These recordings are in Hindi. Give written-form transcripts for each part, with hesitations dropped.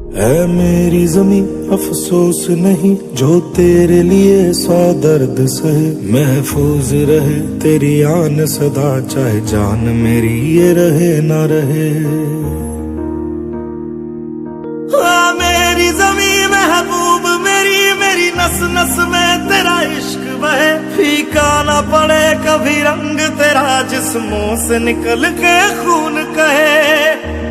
ऐ मेरी ज़मीं अफसोस नहीं जो तेरे लिए 100 दर्द सहे, महफूज रहे तेरी आन सदा चाहे जान मेरी ये रहे ना रहे। हाँ मेरी ज़मीं महबूब मेरी, मेरी नस नस में तेरा इश्क बहे, फीका ना पड़े कभी रंग तेरा जिस्मों से निकल के खून कहे।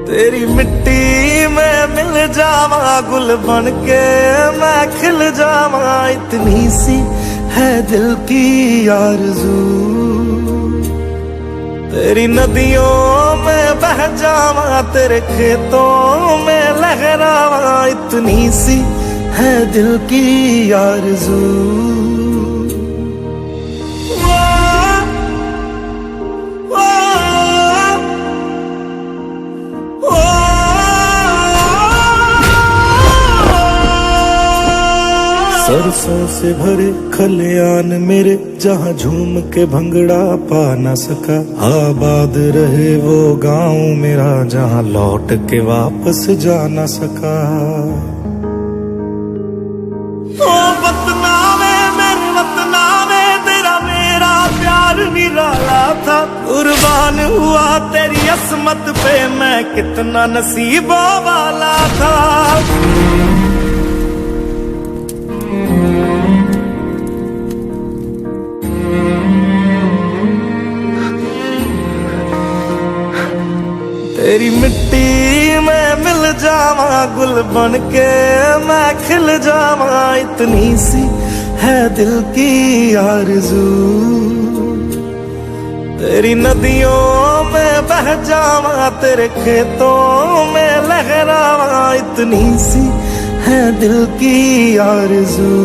तेरी मिट्टी में मिल जावा गुल बन के मैं खिल जावा, इतनी सी है दिल की आरज़ू। तेरी नदियों में बह जावा तेरे खेतों में लहरावा, इतनी सी है दिल की आरज़ू। सरसों से भरे खलियान मेरे जहाँ झूम के भंगड़ा पा न सका, आबाद रहे वो गांव मेरा जहाँ लौट के वापस जा न सका। ओ वतना में मेरे वतना में तेरा मेरा प्यार निराला था, कुर्बान हुआ तेरी असमत पे मैं कितना नसीबों वाला था। तेरी मिट्टी में मिल जावा गुल बन के मैं खिल जावा, इतनी सी है दिल की आरज़ू। तेरी नदियों में बह जावा तेरे खेतों में लहरावा, इतनी सी है दिल की आरज़ू।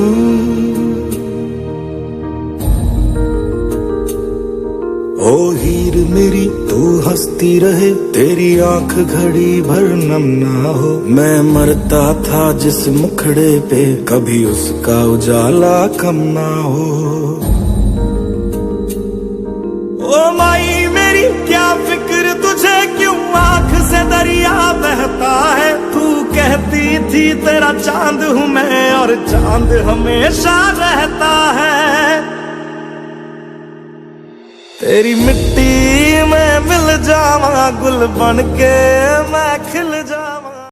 ओ हीर मेरी तू हंसती रहे तेरी आंख घड़ी भर नम ना हो, मैं मरता था जिस मुखड़े पे कभी उसका उजाला कम ना हो। ओ माई मेरी क्या फिक्र तुझे क्यों आंख से दरिया बहता है, तू कहती थी तेरा चांद हूँ मैं और चांद हमेशा रहता है। तेरी मिट्टी में मिल जावा गुल बन के मैं खिल जावा।